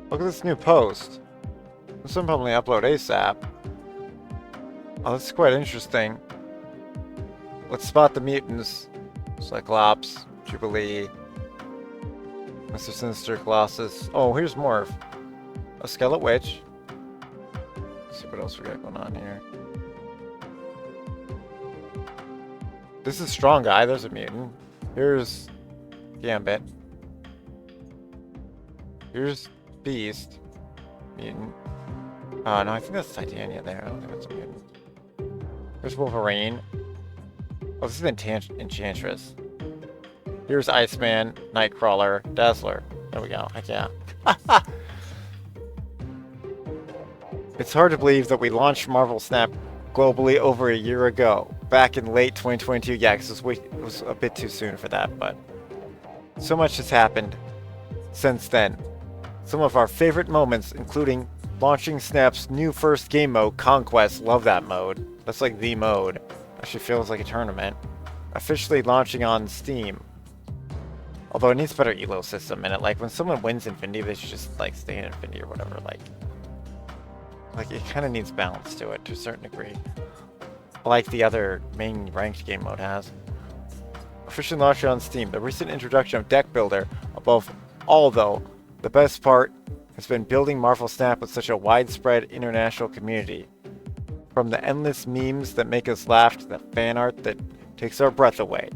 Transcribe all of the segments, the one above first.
Look at this new post. This one probably upload ASAP. Oh, this is quite interesting. Let's spot the mutants. Cyclops, Jubilee, Mr. Sinister, Colossus. Oh, here's more. A Skeleton Witch. Let's see what else we got going on here. This is Strong Guy. There's a mutant. Here's Gambit. Here's Beast. Mutant. No, I think that's Titania there. I don't think that's a mutant. Here's Wolverine. Oh, this is Enchantress. Here's Iceman, Nightcrawler, Dazzler. There we go. Heck yeah. It's hard to believe that we launched Marvel Snap globally over a year ago. Back in late 2022. Yeah, because it was a bit too soon for that, but so much has happened since then. Some of our favorite moments, including launching Snap's new first game mode, Conquest. Love that mode. That's like the mode. Actually feels like a tournament. Officially launching on Steam. Although it needs a better elo system in it. Like when someone wins Infinity, they should just like stay in Infinity or whatever. Like it kind of needs balance to it to a certain degree. Like the other main ranked game mode has. Officially launched on Steam. The recent introduction of Deck Builder. Above all though, the best part has been building Marvel Snap with such a widespread international community. From the endless memes that make us laugh to the fan art that takes our breath away,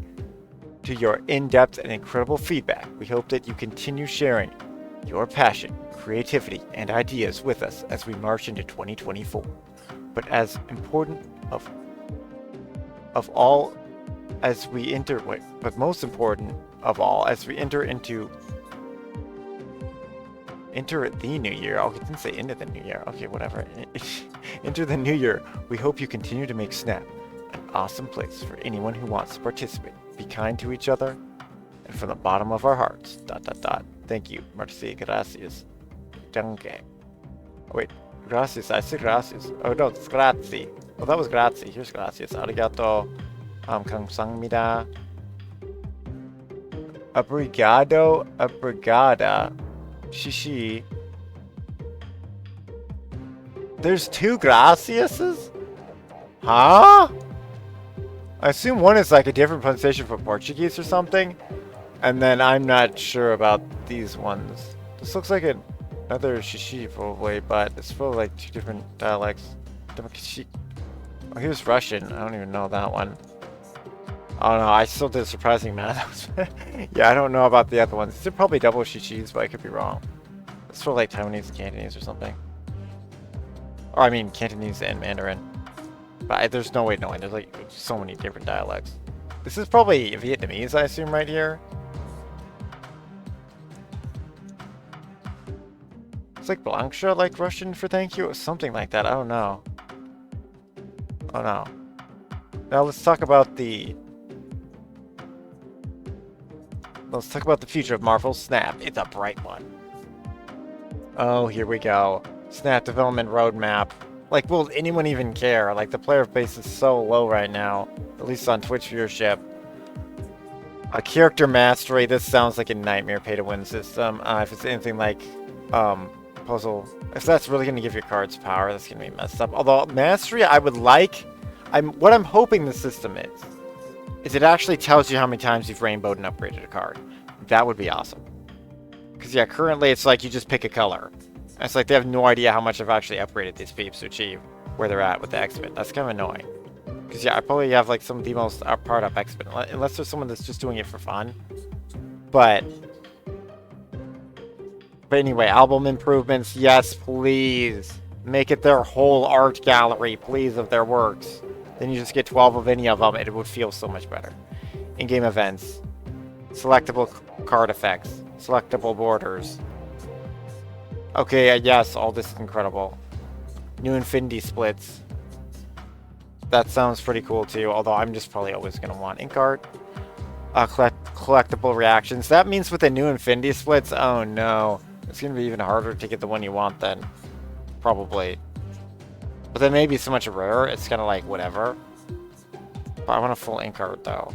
to your in-depth and incredible feedback, we hope that you continue sharing your passion, creativity, and ideas with us as we march into 2024. But as important of all as we enter, but most important of all, as we enter the new year. Oh, I didn't say into the new year. Okay, whatever. Enter the new year. We hope you continue to make Snap an awesome place for anyone who wants to participate. Be kind to each other, and from the bottom of our hearts. ... Thank you. Merci, gracias. Danke. Oh, wait. Gracias. I said gracias. Oh no, it's grazie. Oh, that was grazie. Here's gracias. Arigato. Kamsahamnida. Obrigado. Obrigada. Shishi. There's two graciases? Huh? I assume one is like a different pronunciation for Portuguese or something. And then I'm not sure about these ones. This looks like another shishi probably, but it's probably like two different dialects. Oh, here's Russian. I don't even know that one. Oh no, I still did a surprising math. Yeah, I don't know about the other ones. These are probably double shishis, but I could be wrong. It's for like Taiwanese and Cantonese or something. Or I mean Cantonese and Mandarin. But there's no way knowing. There's like so many different dialects. This is probably Vietnamese, I assume, right here. It's like Blanksha, like Russian for thank you, or something like that. I don't know. Oh no. Now let's talk about the future of Marvel Snap. It's a bright one. Oh, here we go. Snap development roadmap. Like, will anyone even care? Like, the player base is so low right now. At least on Twitch viewership. A character mastery. This sounds like a nightmare pay-to-win system. If it's anything like, puzzle. If that's really going to give your cards power, that's going to be messed up. Although, mastery, I would like... What I'm hoping the system is it actually tells you how many times you've rainbowed and upgraded a card. That would be awesome. Because, yeah, currently it's like you just pick a color. And it's like they have no idea how much I've actually upgraded these peeps to achieve where they're at with the Xmen. That's kind of annoying. Because, yeah, I probably have, like, some of the most powered up Xmen. Unless there's someone that's just doing it for fun. But anyway, album improvements. Yes, please. Make it their whole art gallery, please, of their works. Then you just get 12 of any of them, and it would feel so much better. In-game events. Selectable card effects. Selectable borders. Okay, yes, all this is incredible. New Infinity splits. That sounds pretty cool too, although I'm just probably always going to want ink art. Collectible reactions. That means with the new Infinity splits, oh no. It's going to be even harder to get the one you want then. Probably. But then maybe so much rarer, it's kind of like whatever. But I want a full ink art though.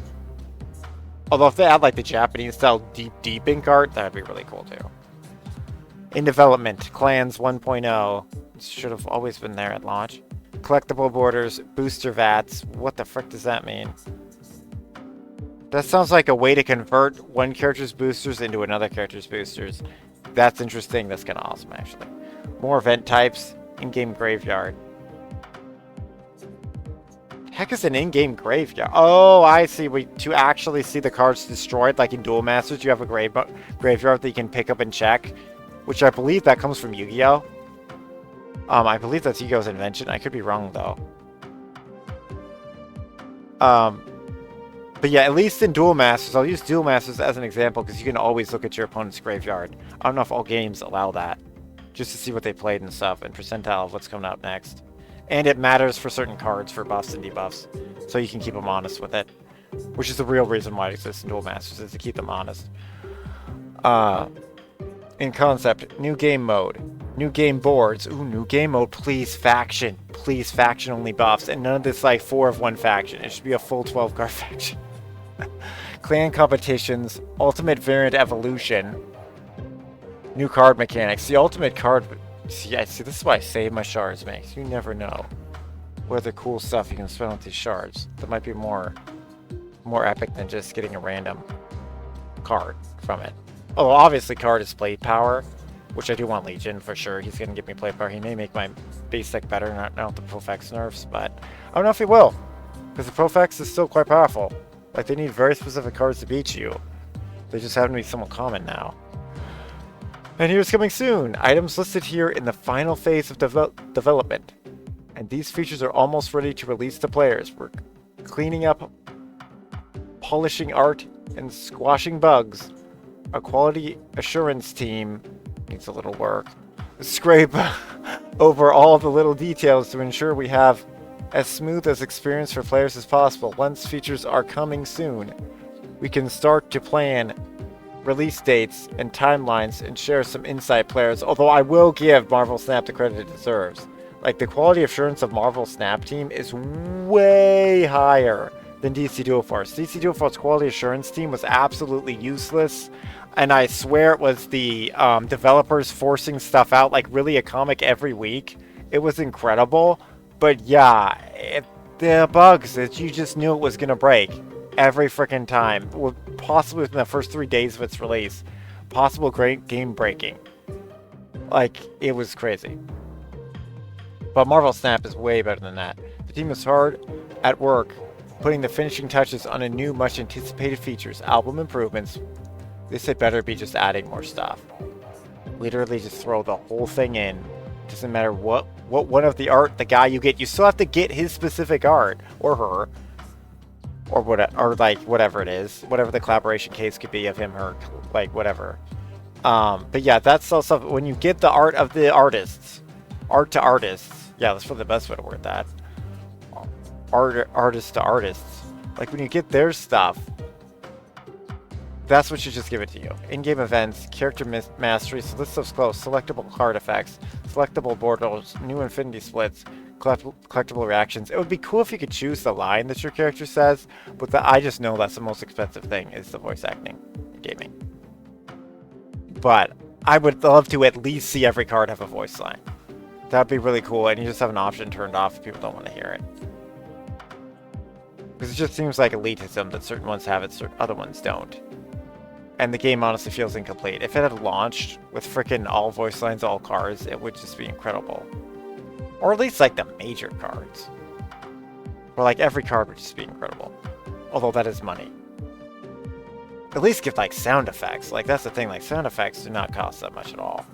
Although if they add like the Japanese style deep ink art, that would be really cool too. In development, Clans 1.0. Should have always been there at launch. Collectible borders, booster VATs. What the frick does that mean? That sounds like a way to convert one character's boosters into another character's boosters. That's interesting. That's kind of awesome, actually. More event types. In-game graveyard. Heck is an in-game graveyard? Oh, I see. To actually see the cards destroyed, like in Duel Masters, you have a graveyard that you can pick up and check. Which I believe that comes from Yu-Gi-Oh! I believe that's Yu-Gi-Oh's invention. I could be wrong, though. But yeah, at least in Duel Masters, I'll use Duel Masters as an example because you can always look at your opponent's graveyard. I don't know if all games allow that. Just to see what they played and stuff, and percentile of what's coming out next. And it matters for certain cards for buffs and debuffs, so you can keep them honest with it. Which is the real reason why it exists in Duel Masters, is to keep them honest. In concept, new game mode. New game boards. Ooh, new game mode. Please, faction. Please, faction only buffs. And none of this, like, 4 of 1 faction. It should be a full 12-card faction. Clan competitions. Ultimate variant evolution. New card mechanics. The ultimate card... See, this is why I save my shards, makes. You never know what other cool stuff you can spend with these shards. That might be more epic than just getting a random card from it. Oh, obviously card is play power, which I do want Legion for sure. He's going to give me play power. He may make my base deck better, not with the Prof nerfs, but I don't know if he will. Because the Prof is still quite powerful. Like, they need very specific cards to beat you. They just happen to be somewhat common now. And here's coming soon. Items listed here in the final phase of development. And these features are almost ready to release to players. We're cleaning up, polishing art, and squashing bugs. Our quality assurance team needs a little work. Scrape over all the little details to ensure we have as smooth as experience for players as possible. Once features are coming soon, we can start to plan release dates and timelines and share some insight players, although I will give Marvel Snap the credit it deserves. Like, the quality assurance of Marvel Snap team is way higher than DC Dual Force. DC Dual Force quality assurance team was absolutely useless, and I swear it was the developers forcing stuff out, like really a comic every week. It was incredible, but yeah, the bugs that you just knew it was gonna break every freaking time, possibly within the first 3 days of its release. Possible great game breaking. Like, it was crazy. But Marvel Snap is way better than that. The team is hard at work, putting the finishing touches on a new, much anticipated features, album improvements. This had better be just adding more stuff. Literally just throw the whole thing in. Doesn't matter what one of the art, the guy you get, you still have to get his specific art, or her. Or like whatever it is, whatever the collaboration case could be of him, her, like whatever. But yeah, that's all stuff. When you get the art of the artists, art to artists, yeah, that's probably the best way to word that. Artists to artists, like when you get their stuff, that's what should just give it to you. In-game events, character mastery, so this stuff's close. Selectable card effects, selectable borders, new infinity splits. Collectible reactions. It would be cool if you could choose the line that your character says, but I just know that's the most expensive thing, is the voice acting in gaming. But I would love to at least see every card have a voice line. That'd be really cool, and you just have an option turned off if people don't want to hear it. Because it just seems like elitism that certain ones have it, certain other ones don't. And the game honestly feels incomplete. If it had launched with frickin' all voice lines, all cards, it would just be incredible. Or at least, like, the major cards. Or, like, every card would just be incredible. Although that is money. At least give, like, sound effects. Like, that's the thing. Like, sound effects do not cost that much at all.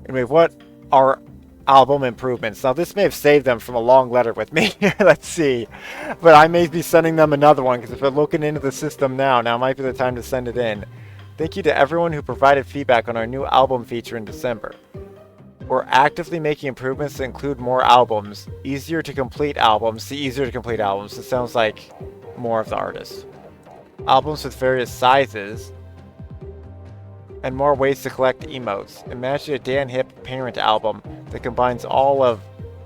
Anyway, what are album improvements? Now, this may have saved them from a long letter with me. Let's see. But I may be sending them another one, because if they're looking into the system now might be the time to send it in. Thank you to everyone who provided feedback on our new album feature in December. We're actively making improvements to include more albums, easier to complete albums. See, easier to complete albums. It sounds like more of the artist. Albums with various sizes, and more ways to collect emotes. Imagine a Dan Hip parent album that combines all of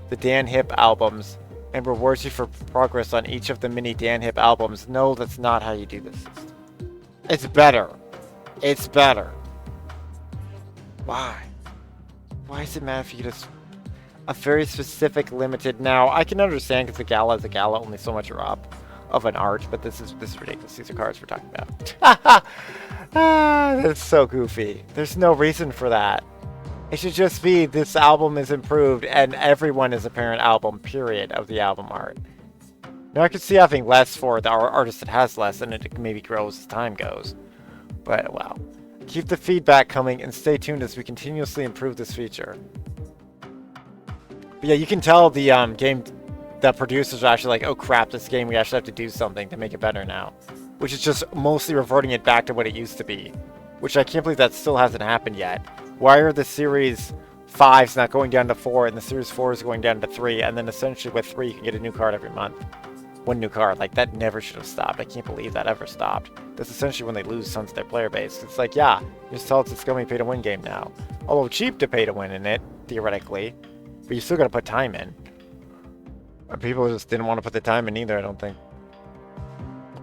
the Dan Hip albums and rewards you for progress on each of the mini Dan Hip albums. No, that's not how you do this system. It's better. It's better. Why? Why does it matter if you get a very specific limited? Now, I can understand because the gala is a gala, only so much are up of an art, but this is ridiculous. These are cards we're talking about. That's so goofy. There's no reason for that. It should just be this album is improved and everyone is a parent album, period, of the album art. Now I could see having less for the artist that has less, and it maybe grows as time goes. But wow. Keep the feedback coming and stay tuned as we continuously improve this feature. But yeah, you can tell the game, the producers are actually like, oh crap, this game, we actually have to do something to make it better now. Which is just mostly reverting it back to what it used to be. Which I can't believe that still hasn't happened yet. Why are the Series 5s not going down to 4 and the Series 4 is going down to 3, and then essentially with 3 you can get a new card every month? One new card. Like, that never should have stopped. I can't believe that ever stopped. That's essentially when they lose tons of their player base. It's like, yeah, you just tell us it's going to be a pay-to-win game now. Although cheap to pay-to-win in it, theoretically. But you still got to put time in. People just didn't want to put the time in either, I don't think.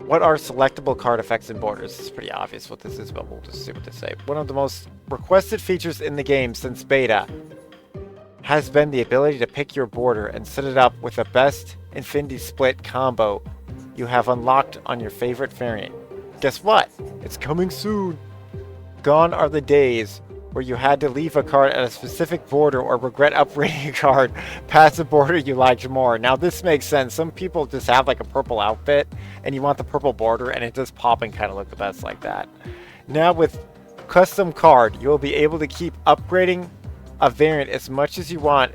What are selectable card effects and borders? It's pretty obvious what this is, but we'll just see what they say. One of the most requested features in the game since beta has been the ability to pick your border and set it up with the best Infinity Split combo you have unlocked on your favorite variant. Guess what? It's coming soon! Gone are the days where you had to leave a card at a specific border or regret upgrading a card past a border you liked more. Now this makes sense. Some people just have like a purple outfit and you want the purple border and it does pop and kind of look the best like that. Now with custom card, you will be able to keep upgrading a variant as much as you want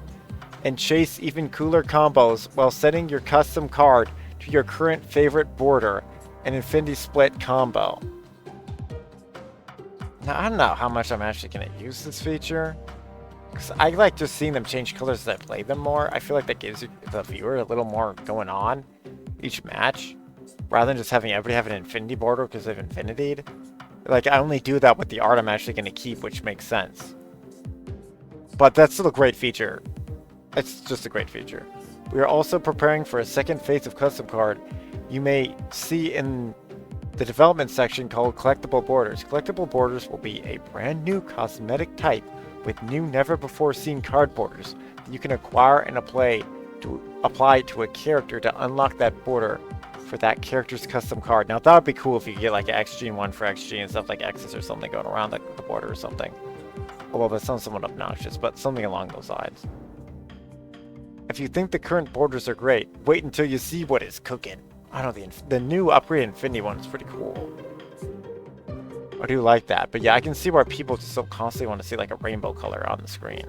and chase even cooler combos while setting your custom card to your current favorite border and Infinity Split combo. Now, I don't know how much I'm actually going to use this feature, because I like just seeing them change colors as I play them more. I feel like that gives the viewer a little more going on each match, rather than just having everybody have an infinity border because they've infinitied. Like, I only do that with the art I'm actually going to keep, which makes sense. But that's still a great feature. It's just a great feature. We are also preparing for a second phase of custom card you may see in the development section called Collectible Borders. Collectible Borders will be a brand new cosmetic type with new never-before-seen card borders that you can acquire and apply to a character to unlock that border for that character's custom card. Now that would be cool if you could get like an XG and one for XG and stuff like X's or something going around the border or something. Although that sounds somewhat obnoxious, but something along those lines. If you think the current borders are great, wait until you see what is cooking. I don't know, the new upgrade Infinity one is pretty cool. I do like that, but yeah, I can see why people just so constantly want to see like a rainbow color on the screen.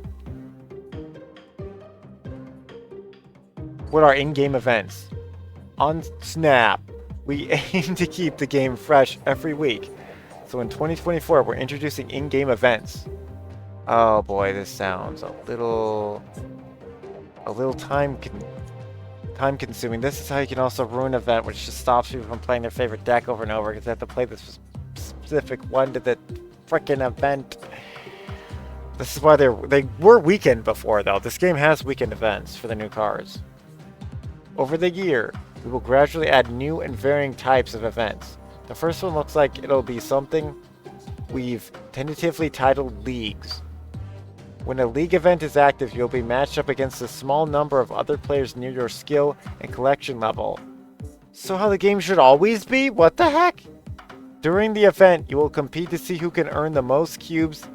What are in-game events? On Snap, we aim to keep the game fresh every week. So in 2024, we're introducing in-game events. Oh boy, this sounds a little time consuming. This is how you can also ruin an event, which just stops people from playing their favorite deck over and over because they have to play this specific one to the frickin' event. This is why they were weekend before, though. This game has weekend events for the new cards. Over the year, we will gradually add new and varying types of events. The first one looks like it'll be something we've tentatively titled Leagues. When a league event is active, you'll be matched up against a small number of other players near your skill and collection level. So how the game should always be? What the heck? During the event, you will compete to see who can earn the most cubes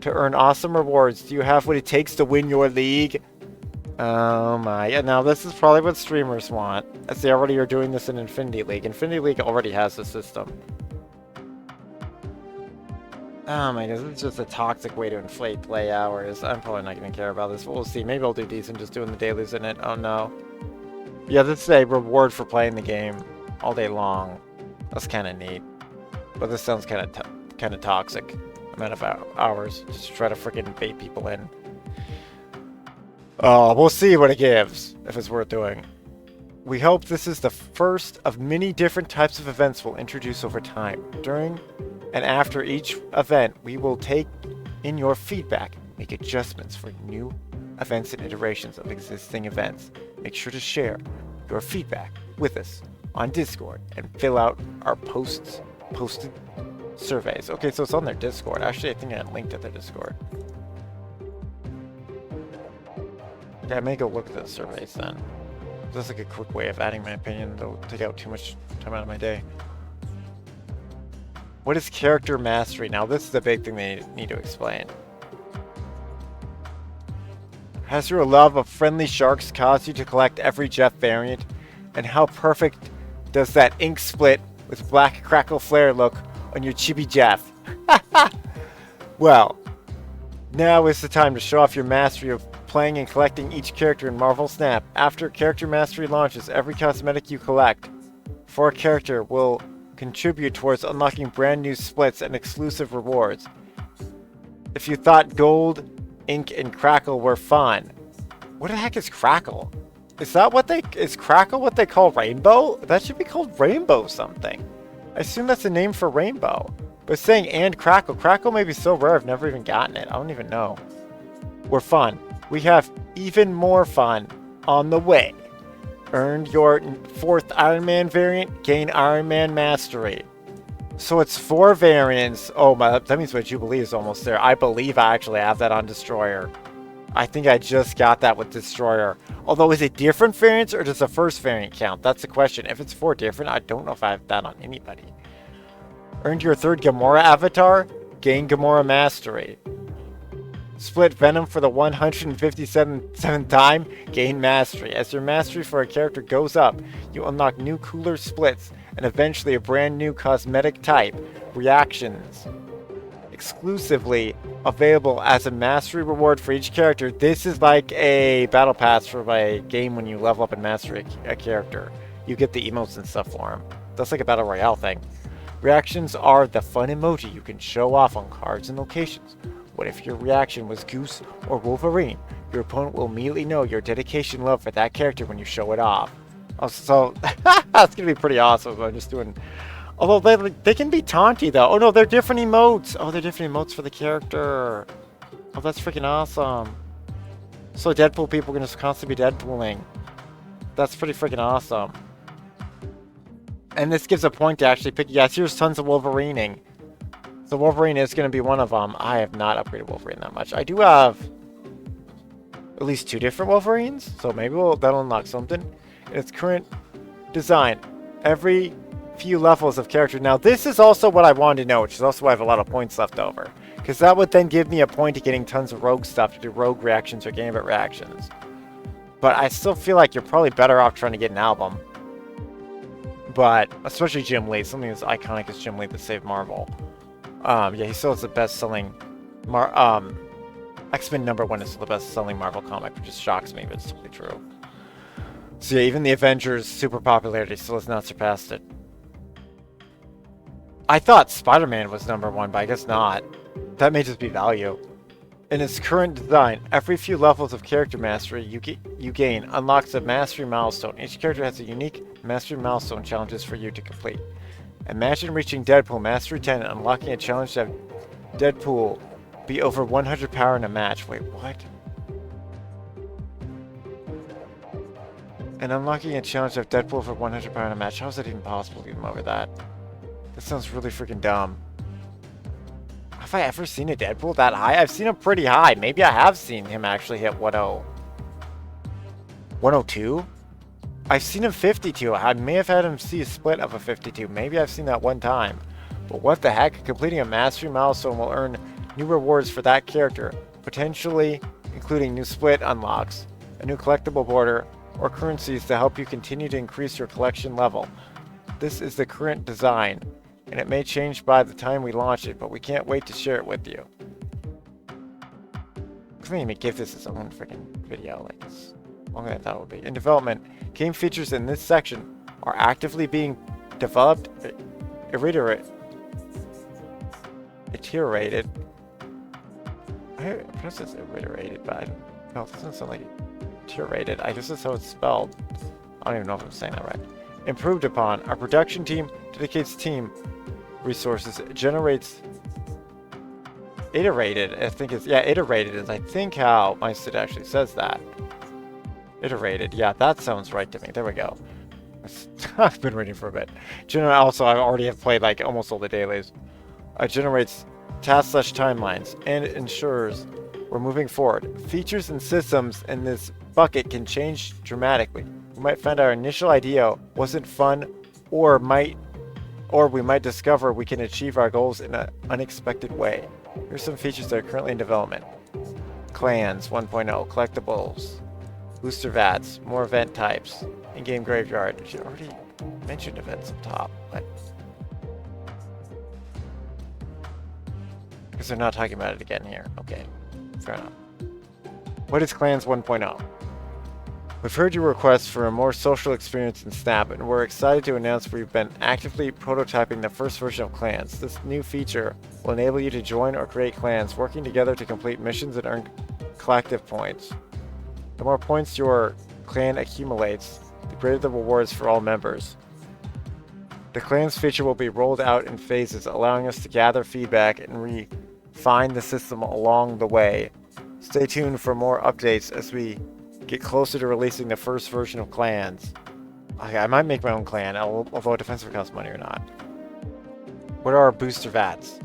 to earn awesome rewards. Do you have what it takes to win your league? Oh my. Yeah, now this is probably what streamers want, as they already are doing this in Infinity League. Infinity League already has the system. Oh my god, this is just a toxic way to inflate play hours. I'm probably not going to care about this, but we'll see. Maybe I'll do decent just doing the dailies in it. Oh no. Yeah, this is a reward for playing the game all day long. That's kind of neat. But this sounds kind of toxic. Amount of hours just to try to freaking bait people in. Oh, we'll see what it gives, if it's worth doing. We hope this is the first of many different types of events we'll introduce over time. During and after each event, we will take in your feedback, make adjustments for new events and iterations of existing events. Make sure to share your feedback with us on Discord and fill out our posted surveys. Okay, so it's on their Discord. Actually, I think I linked to their Discord. Yeah, I may go look at the surveys then. That's like a quick way of adding my opinion. That'll take out too much time out of my day. What is character mastery? Now this is the big thing they need to explain. Has your love of friendly sharks caused you to collect every Jeff variant? And how perfect does that ink split with black crackle flare look on your chibi Jeff? Well, now is the time to show off your mastery of playing and collecting each character in Marvel Snap. After character mastery launches, every cosmetic you collect for a character will contribute towards unlocking brand new splits and exclusive rewards. If you thought gold, ink, and crackle were fun, what the heck is crackle? Is crackle what they call rainbow? That should be called rainbow something. I assume that's a name for rainbow. But saying and crackle may be so rare I've never even gotten it. I don't even know. We're fun. We have even more fun on the way. Earned your 4th Iron Man variant, gain Iron Man Mastery. So it's 4 variants. Oh my, that means my Jubilee is almost there. I believe I actually have that on Destroyer. I think I just got that with Destroyer. Although, is it different variants or does the first variant count? That's the question. If it's 4 different, I don't know if I have that on anybody. Earned your 3rd Gamora avatar, gain Gamora Mastery. Split Venom for the 157th time, gain Mastery. As your mastery for a character goes up, you unlock new cooler splits and eventually a brand new cosmetic type, reactions. Exclusively available as a mastery reward for each character. This is like a battle pass for my game when you level up and master a character. You get the emotes and stuff for them. That's like a battle royale thing. Reactions are the fun emoji you can show off on cards and locations. What if your reaction was Goose or Wolverine? Your opponent will immediately know your dedication love for that character when you show it off. So, that's going to be pretty awesome. I'm just doing... Although they can be taunty though. Oh no, they're different emotes. Oh, they're different emotes for the character. Oh, that's freaking awesome. So Deadpool people can just constantly be Deadpooling. That's pretty freaking awesome. And this gives a point to actually pick... Yes, here's tons of Wolverining. So Wolverine is going to be one of them. I have not upgraded Wolverine that much. I do have at least 2 different Wolverines. So maybe that'll unlock something. In its current design, every few levels of character. Now this is also what I wanted to know, which is also why I have a lot of points left over. Because that would then give me a point to getting tons of rogue stuff to do rogue reactions or Gambit reactions. But I still feel like you're probably better off trying to get an album. But, especially Jim Lee, something as iconic as Jim Lee that saved Marvel. Yeah, he still is the best-selling... Xmen #1 is still the best-selling Marvel comic, which just shocks me, but it's totally true. So yeah, even the Avengers' super popularity still has not surpassed it. I thought Spider-Man was #1, but I guess not. That may just be value. In its current design, every few levels of character mastery you gain unlocks a mastery milestone. Each character has a unique mastery milestone challenges for you to complete. Imagine reaching Deadpool Mastery 10 and unlocking a challenge to have Deadpool be over 100 power in a match. Wait, what? And unlocking a challenge to have Deadpool over 100 power in a match. How is it even possible to get him over that? That sounds really freaking dumb. Have I ever seen a Deadpool that high? I've seen him pretty high. Maybe I have seen him actually hit 102? I've seen him 52. I may have had him see a split of a 52. Maybe I've seen that one time. But what the heck? Completing a mastery milestone will earn new rewards for that character, potentially including new split unlocks, a new collectible border, or currencies to help you continue to increase your collection level. This is the current design, and it may change by the time we launch it, but we can't wait to share it with you. I mean, give this its own freaking video, like it's longer than I thought it would be. In development, game features in this section are actively being developed, iterated. I pronounce this iterated, but I don't know, it doesn't sound like iterated. I guess that's how it's spelled. I don't even know if I'm saying that right. Improved upon. Our production team dedicates team resources, generates iterated. I think it's, yeah, iterated is I think how my Sid actually says that. Iterated. Yeah, that sounds right to me. There we go. I've been reading for a bit. Also, I already have played like almost all the dailies. Generates tasks/timelines and ensures we're moving forward. Features and systems in this bucket can change dramatically. We might find our initial idea wasn't fun, or we might discover we can achieve our goals in an unexpected way. Here's some features that are currently in development. Clans 1.0, collectibles, booster vats, more event types, in-game graveyard. She already mentioned events up top, but because they're not talking about it again here. Okay, fair enough. What is Clans 1.0? We've heard your request for a more social experience in Snap, and we're excited to announce we've been actively prototyping the first version of Clans. This new feature will enable you to join or create clans, working together to complete missions and earn collective points. The more points your clan accumulates, the greater the rewards for all members. The Clans feature will be rolled out in phases, allowing us to gather feedback and refine the system along the way. Stay tuned for more updates as we get closer to releasing the first version of Clans. Okay, I might make my own clan, although it depends if it costs money or not. What are our booster vats?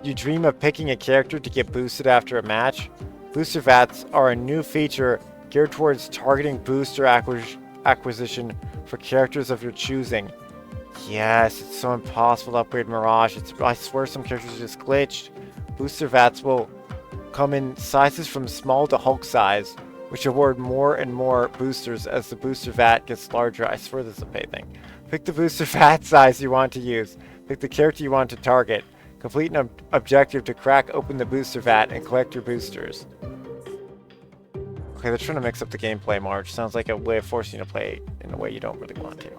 You dream of picking a character to get boosted after a match? Booster vats are a new feature geared towards targeting booster acquisition for characters of your choosing. Yes, it's so impossible to upgrade Mirage. I swear some characters are just glitched. Booster vats will come in sizes from small to Hulk size, which award more and more boosters as the booster vat gets larger. I swear this is a paid thing. Pick the booster vat size you want to use. Pick the character you want to target. Complete an objective to crack open the booster vat and collect your boosters. Okay, they're trying to mix up the gameplay more, which sounds like a way of forcing you to play in a way you don't really want to.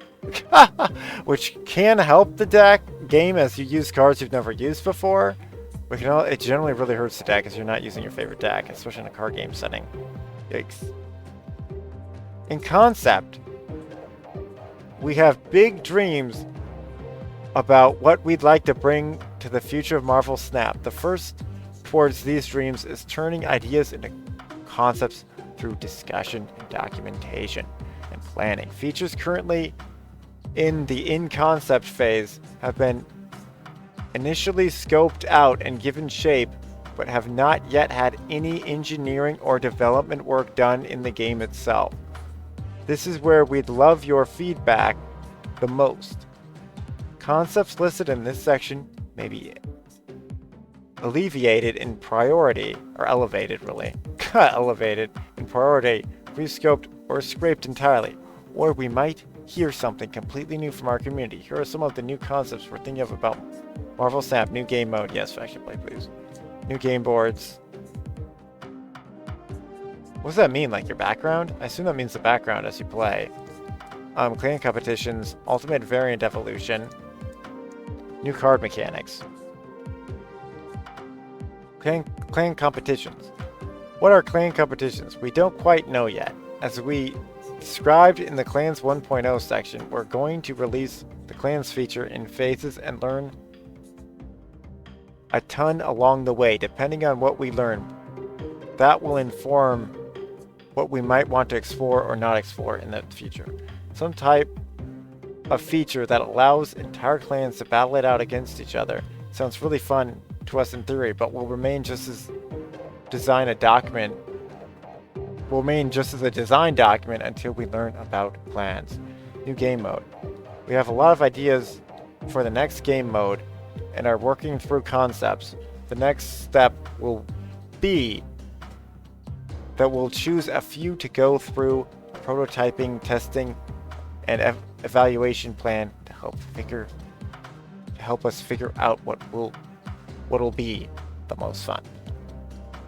Which can help the game as you use cards you've never used before. But it generally really hurts the deck as you're not using your favorite deck, especially in a card game setting. Yikes. In concept, we have big dreams about what we'd like to bring to the future of Marvel Snap. The first towards these dreams is turning ideas into concepts through discussion and documentation and planning. Features currently in the in-concept phase have been initially scoped out and given shape, but have not yet had any engineering or development work done in the game itself. This is where we'd love your feedback the most. Concepts listed in this section may be alleviated in priority, or elevated really, elevated in priority, rescoped or scraped entirely, or we might hear something completely new from our community. Here are some of the new concepts we're thinking of about Marvel Snap. New game mode, yes, faction play please. New game boards. What does that mean, like your background? I assume that means the background as you play. Clan competitions, ultimate variant evolution, new card mechanics. Clan competitions. What are clan competitions? We don't quite know yet. As we described in the Clans 1.0 section, we're going to release the Clans feature in phases and learn a ton along the way. Depending on what we learn, that will inform what we might want to explore or not explore in the future. Some type of feature that allows entire clans to battle it out against each other sounds really fun to us in theory, but will remain just as a design document until we learn about plans. New game mode. We have a lot of ideas for the next game mode and are working through concepts. The next step will be that we'll choose a few to go through prototyping, testing, and evaluation plan to help us figure out what'll be the most fun.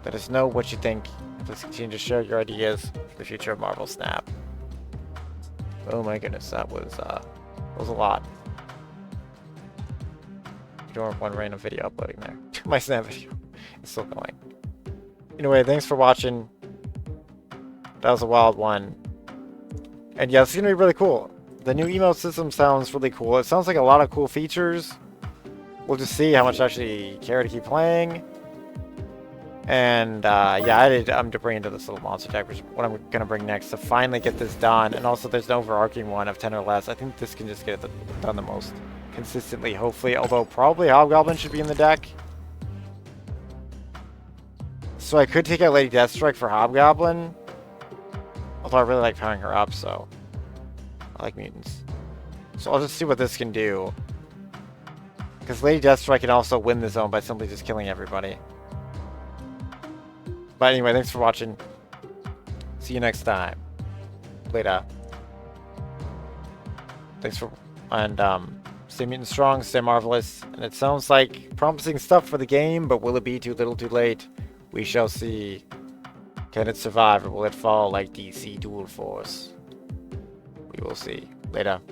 Let us know what you think. Please continue to share your ideas for the future of Marvel Snap. Oh my goodness, that was a lot. Ignore one random video uploading there. My Snap video is still going. Anyway, thanks for watching. That was a wild one. And yeah, it's gonna be really cool. The new email system sounds really cool. It sounds like a lot of cool features. We'll just see how much I actually care to keep playing. And yeah, I'm to bring into this little monster deck, which is what I'm gonna bring next to finally get this done. And also there's an overarching one of 10 or less. I think this can just get it done the most consistently, hopefully. Although probably Hobgoblin should be in the deck. So I could take out Lady Deathstrike for Hobgoblin. Although I really like powering her up, so I like mutants. So I'll just see what this can do. Because Lady Deathstrike can also win the zone by simply just killing everybody. But anyway, thanks for watching. See you next time. Later. Thanks for... And, stay mutant strong, stay marvelous. And it sounds like promising stuff for the game, but will it be too little too late? We shall see. Can it survive, or will it fall like DC Dual Force? We will see. Later.